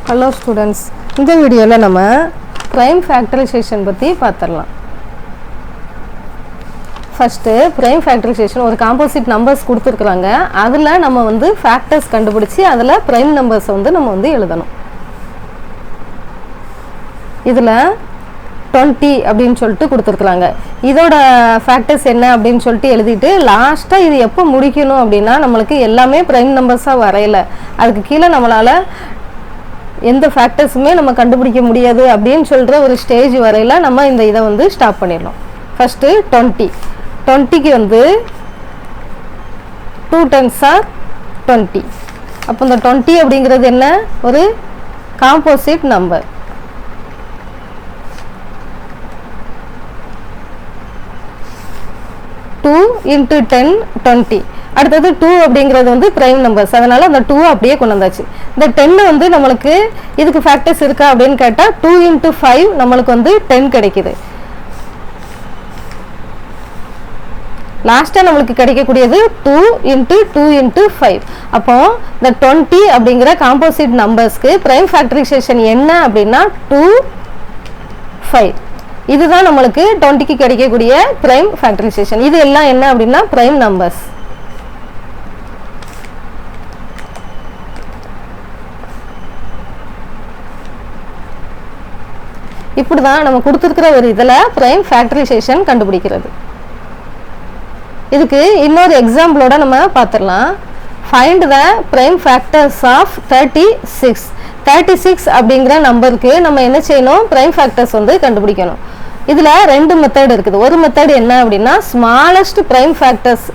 Hello students, இந்த வீடியோல நம்ம prime factorization பத்தி பார்த்திடலாம். First prime factorization ஒரு composite numbers கொடுத்திருக்காங்க. அதுல நம்ம வந்து factors கண்டுபிடிச்சி அதுல prime numbers வந்து நம்ம வந்து எழுதணும். இதுல 20 அப்படினு சொல்லிட்டு கொடுத்திருக்காங்க. இதோட factors என்ன அப்படினு சொல்லிட்டு எழுதிட்டு லாஸ்டா இது எப்போ முடிக்கணும் அப்படினா நமக்கு எல்லாமே prime numbers-ஆ வரையல. அதுக்கு கீழ நம்மளால எந்த ஃபேக்டர்ஸ்மே நம்ம கண்டுபிடிக்க முடியாது அப்படினு சொல்ற ஒரு ஸ்டேஜ் வரையில நம்ம இந்த இத வந்து ஸ்டாப் பண்ணிரலாம். ஃபர்ஸ்ட் 20 க்கு வந்து 2 10s are 20. அப்ப இந்த 20 அப்படிங்கிறது என்ன? ஒரு காம்போசிட் நம்பர். Two into 10 20. அடுத்தது 2 அப்படிங்கிறது வந்து பிரைம் நம்பர்ஸ். அதனால அந்த 2 அப்படியே கொண்டு வந்தாச்சு. இந்த 10 வந்து நமக்கு இதுக்கு ஃபேக்டர்ஸ் இருக்கா அப்படினு கேட்டா 2 into 5 நமக்கு வந்து 10 கிடைக்குது. லாஸ்டா நமக்கு கிடைக்கக்கூடியது 2 into 2 into 5. அப்போ இந்த 20 அப்படிங்கிற காம்போசிட் நம்பர்ஸ்க்கு பிரைம் ஃபேக்டரைசேஷன் என்ன அப்படினா 2 5. இதுதான் நமக்கு 20 க்கு கிடைக்கக்கூடிய பிரைம் ஃபேக்டரைசேஷன். இது எல்லாம் என்ன அப்படினா பிரைம் நம்பர்ஸ். இப்படிதான் நம்ம கொடுத்திருக்கிற ஒரு இதல பிரைம் ஃபேக்டரைசேஷன் கண்டுபிடிக்கிறது. இதுக்கு இன்னொரு எக்ஸாம்பிளோட நம்ம பார்த்திடலாம். Find the prime factors of 36. 36 அப்படிங்கிற நம்பருக்கு நம்ம என்ன செய்யணும்? பிரைம் ஃபேக்டர்ஸ் வந்து கண்டுபிடிக்கணும். இதுல ரெண்டு மெத்தட் இருக்குது. ஒரு மெத்தட் என்ன அப்படினா ஸ்மாலஸ்ட் பிரைம் ஃபேக்டர்ஸ்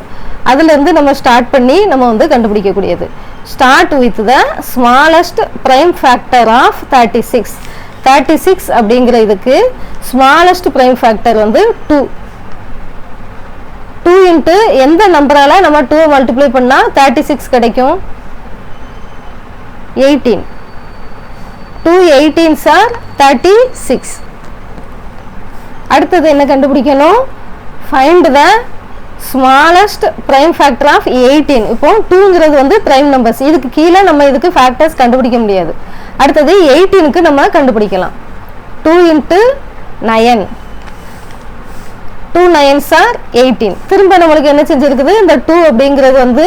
அதுல இருந்து நம்ம ஸ்டார்ட் பண்ணி நம்ம வந்து கண்டுபிடிக்க கூடியது. Start with the smallest prime factor of 36. 36 அப்படிங்கிற இதுக்கு ஸ்மாலஸ்ட் பிரைம் ஃபேக்டர் வந்து 2. 2 into எந்த நம்பரால நம்ம 2 மல்டிப்ளை பண்ணா 36 கிடைக்கும்? 18. 2 18s are 36. அடுத்தது என்ன கண்டுபிடிக்கணும்? Find the smallest prime factor of 18. இப்போ 2ங்கிறது வந்து பிரைம் நம்பர்ஸ். இதுக்கு கீழ நம்ம இதுக்கு ஃபேக்டர்ஸ் கண்டுபிடிக்க முடியாது. அடுத்தது 18 க்கு நம்ம கண்டுபிடிக்கலாம். 2 into 9. 2 9s are 18. திரும்ப நமக்கு என்ன செஞ்சிருக்குது? இந்த 2 அப்படிங்கிறது வந்து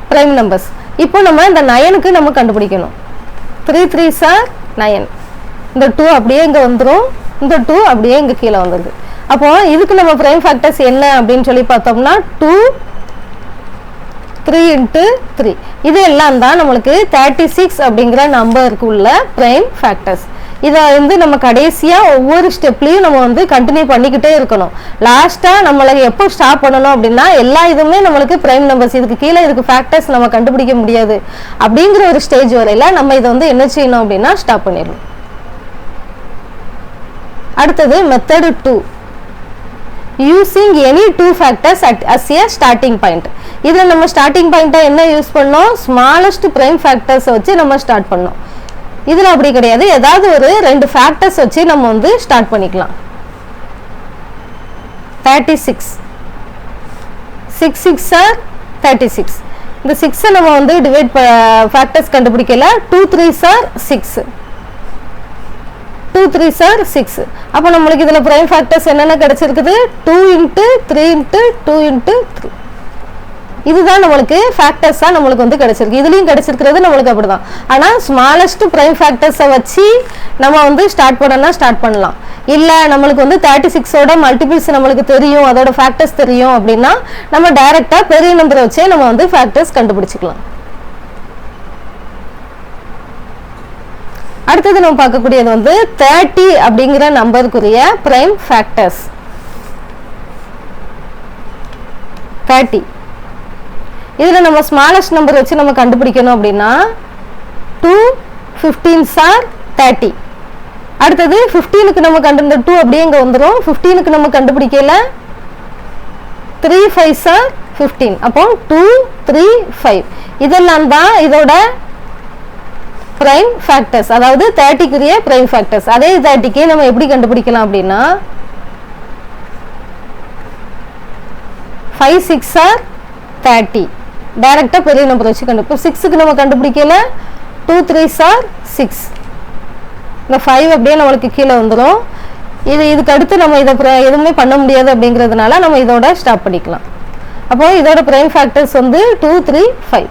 பிரைம் நம்பர்ஸ். இப்போ நம்ம இந்த 9 க்கு நம்ம கண்டுபிடிக்கணும். 3 3s are 9. இந்த 2 அப்படியே இங்க வந்துரும். இந்த 2 அப்படியே இங்க கீழ வந்துருது. அப்போ இதுக்கு நம்ம பிரைம் ஃபேக்டர்ஸ் என்ன அப்படினு சொல்லி பார்த்தோம்னா 2 3 into 3. இது எல்லாம் தான் நமக்கு 36 அப்படிங்கிற நம்பருக்கு உள்ள பிரைம் ஃபேக்டர்ஸ். இத வந்து நம்ம கடைசியா ஒவ்வொரு ஸ்டெப்லயும் நம்ம வந்து கண்டினியூ பண்ணிக்கிட்டே இருக்கணும். லாஸ்டா நம்மள எப்போ ஸ்டாப் பண்ணனும் அப்படினா எல்லா இதுமே நமக்கு பிரைம் நம்பர்ஸ். இதுக்கு கீழ இதுக்கு ஃபேக்டர்ஸ் நம்ம கண்டுபிடிக்க முடியாது அப்படிங்கிற ஒரு ஸ்டேஜ் வரையில நம்ம இத வந்து என்ன செய்யணும் அப்படினா ஸ்டாப் பண்ணிரணும். அடுத்தது method 2. using any two factors as a starting point. இதுல நம்ம ஸ்டார்டிங் பாயிண்டா என்ன யூஸ் பண்ணோம்? ஸ்மாலஸ்ட் பிரைம் ஃபேக்டர்ஸ் வச்சு நம்ம ஸ்டார்ட் பண்ணோம். இதுல அப்படி கிடையாது. ஏதாவது ஒரு ரெண்டு ஃபேக்டர்ஸ் வச்சு நம்ம வந்து ஸ்டார்ட் பண்ணிக்கலாம். 36 6 6 are 36. இந்த 6 நம்ம வந்து டிவைட் ஃபேக்டர்ஸ் கண்டுபிடிக்கல. 2 3s are 6. 2 3s are 6. அப்ப நமக்கு இதுல பிரைம் ஃபேக்டர்ஸ் என்னென்ன கிடைச்சிருக்குது? 2 into 3 into 2 into 3. இதுதான் நமக்கு ஃபேக்டர்ஸா நமக்கு வந்து கிடைச்சிருக்கு. இதுலயும் கிடைச்சிருக்கிறது நமக்கு அப்படிதான். ஆனா ஸ்மாலஸ்ட் பிரைம் ஃபேக்டர்ஸை வச்சு நம்ம வந்து ஸ்டார்ட் பண்ணனா ஸ்டார்ட் பண்ணலாம். இல்ல நமக்கு வந்து 36 ஓட மல்டிபிள்ஸ் நமக்கு தெரியும், அதோட ஃபேக்டர்ஸ் தெரியும் அப்படினா நம்ம டைரக்டா பெரிய நம்பரை வச்சே நம்ம வந்து ஃபேக்டர்ஸ் கண்டுபிடிச்சுக்கலாம். அடுத்தது நம்ம பார்க்கக்கூடியது வந்து 30 அப்படிங்கிற நம்பருக்குரிய பிரைம் ஃபேக்டர்ஸ். 30 இதுல நம்ம ஸ்மாலஸ்ட் நம்பர் வச்சு நம்ம கண்டுபிடிக்கணும் அப்படினா 2 15s are 30. அடுத்தது 15 க்கு நம்ம கண்டுபிடிச்ச 2 அப்படியே இங்க வந்துரும். 15 க்கு நம்ம கண்டுபிடிக்கல. 3 5s are 15. அப்போ 2 3 5 இதெல்லாம் தான் இதோட பிரைம் ஃபேக்டர்ஸ். அதாவது 30 க்குரிய பிரைம் ஃபேக்டர்ஸ். அதே 30 க்கு நம்ம எப்படி கண்டுபிடிக்கலாம் அப்படினா 5 6 are 30. டைரக்டா பெரிய நம்பர் வச்சு கண்டுபிடிப்போம். 6 க்கு நம்ம கண்டுபிடிக்கல. 2 3s are 6. இந்த 5 அப்படியே நம்மளுக்கு கீழே வந்துடும். இதுக்கு அடுத்து நம்ம இதை எதுவுமே பண்ண முடியாது அப்படிங்கிறதுனால நம்ம இதோட ஸ்டாப் பண்ணிக்கலாம். அப்போ இதோட பிரைம் ஃபேக்டர்ஸ் வந்து 2 3 5.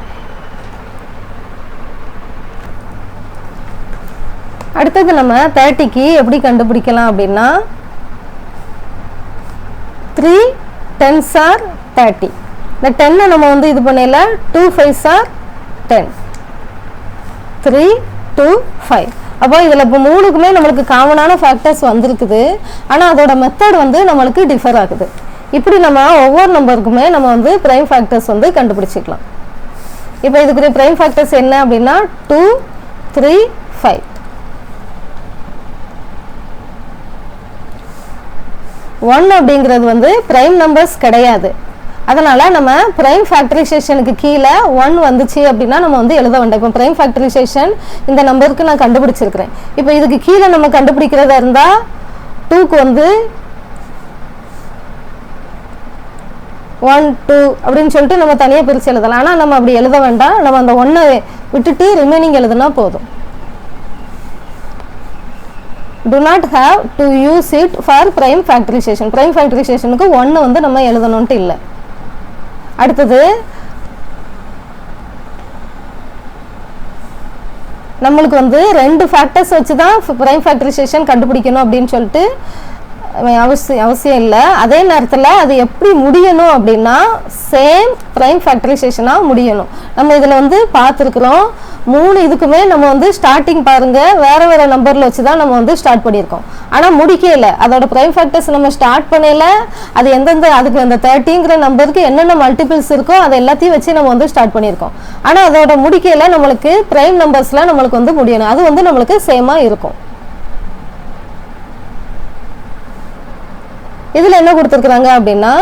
அடுத்தது நம்ம 30க்கு எப்படி கண்டுபிடிக்கலாம் அப்படின்னா 3 10s are 30. இந்த 10 நம்ம வந்து இது பண்ணல 2 5s are 10. 3 2 5. அப்போ இதில் இப்போ மூணுக்குமே நம்மளுக்கு காமனான ஃபேக்டர்ஸ் வந்திருக்குது. ஆனால் அதோட மெத்தட் வந்து நம்மளுக்கு டிஃபர் ஆகுது. இப்படி நம்ம ஒவ்வொரு நம்பருக்குமே நம்ம வந்து பிரைம் ஃபேக்டர்ஸ் வந்து கண்டுபிடிச்சிக்கலாம். இப்போ இதுக்குரிய பிரைம் ஃபேக்டர்ஸ் என்ன அப்படின்னா 2 3 5. 1 அப்படிங்கிறது வந்து பிரைம் நம்பர்ஸ் கிடையாது. அதனால நம்ம பிரைம் ஃபேக்டரைசேஷனுக்கு கீழே 1 வந்துச்சு அப்படின்னா நம்ம வந்து எழுத வேண்டாம். இப்போ பிரைம் ஃபேக்டரைசேஷன் இந்த நம்பருக்கு நான் கண்டுபிடிச்சிருக்கிறேன். இப்போ இதுக்கு கீழே நம்ம கண்டுபிடிக்கிறதா இருந்தால் 2க்கு வந்து 1 2 அப்படின்னு சொல்லிட்டு நம்ம தனியாக பிரித்து எழுதலாம். ஆனால் நம்ம அப்படி எழுத வேண்டாம். நம்ம அந்த 1 விட்டுட்டு ரிமைனிங் எழுதுனா போதும். Do not have to use it for prime factorization. Prime factorizationக்கு 1 வந்து நம்ம எழுதணும்ட்டு இல்லை. அடுத்தது நம்மளுக்கு வந்து 2 ஃபேக்டர்ஸ் வச்சு தான் பிரைம் ஃபேக்டரைசேஷன் கண்டுபிடிக்கணும் அப்படின்னு சொல்லிட்டு அவசியம் இல்லை. அதே நேரத்தில் அது எப்படி முடியணும் அப்படின்னா சேம் பிரைம் ஃபேக்டரைசேஷனாக முடியணும். நம்ம இதில் வந்து பார்த்துருக்குறோம் 3 இதுக்குமே நம்ம வந்து ஸ்டார்டிங் பாருங்கள் வேறு நம்பரில் வச்சு தான் நம்ம வந்து ஸ்டார்ட் பண்ணியிருக்கோம். ஆனால் முடிக்கல. அதோட பிரைம் ஃபேக்டர்ஸ் நம்ம ஸ்டார்ட் பண்ணல. அது அதுக்கு அந்த 30ங்கிற நம்பருக்கு என்னென்ன மல்டிபிள்ஸ் இருக்கோ அதை எல்லாத்தையும் வச்சு நம்ம வந்து ஸ்டார்ட் பண்ணியிருக்கோம். ஆனால் அதோட முடிக்கல நம்மளுக்கு பிரைம் நம்பர்ஸில் நம்மளுக்கு வந்து முடியணும். அது வந்து நம்மளுக்கு சேமாக இருக்கும். இதில் என்ன கொடுத்துருக்குறாங்க அப்படின்னா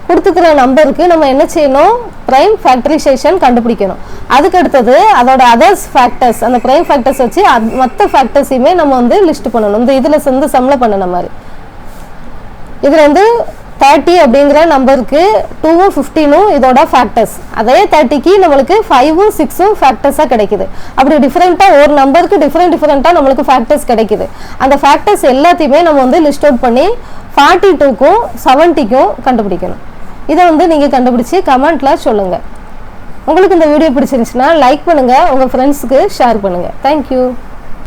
கொடுத்துக்கிற நம்பருக்கு நம்ம என்ன செய்யணும் பிரைம் ஃபேக்டரைசேஷன் கண்டுபிடிக்கணும். அதுக்கு அடுத்தது அதோட அதர்ஸ் ஃபேக்டர்ஸ் அந்த பிரைம் ஃபேக்டர்ஸ் வச்சு மற்ற ஃபேக்டர்ஸையுமே நம்ம வந்து லிஸ்ட் பண்ணணும். இந்த இதில் வந்து சம்மில் பண்ணின மாதிரி இதில் வந்து 30 அப்படிங்கிற நம்பருக்கு 2ம் 15ம் இதோட ஃபேக்டர்ஸ். அதே 30க்கு நம்மளுக்கு 5ம் 6ம் ஃபேக்டர்ஸாக கிடைக்குது. அப்படி டிஃப்ரெண்ட்டாக ஒரு நம்பருக்கு டிஃப்ரெண்ட்டாக நம்மளுக்கு ஃபேக்டர்ஸ் கிடைக்குது. அந்த ஃபேக்டர்ஸ் எல்லாத்தையுமே நம்ம வந்து லிஸ்ட் அவுட் பண்ணி 42க்கும் 70க்கும் கண்டுபிடிக்கணும். இதை வந்து நீங்கள் கண்டுபிடிச்சி கமெண்ட்டில் சொல்லுங்கள். உங்களுக்கு இந்த வீடியோ பிடிச்சிருந்துச்சுன்னா லைக் பண்ணுங்கள், உங்கள் ஃப்ரெண்ட்ஸுக்கு ஷேர் பண்ணுங்கள். தேங்க்யூ.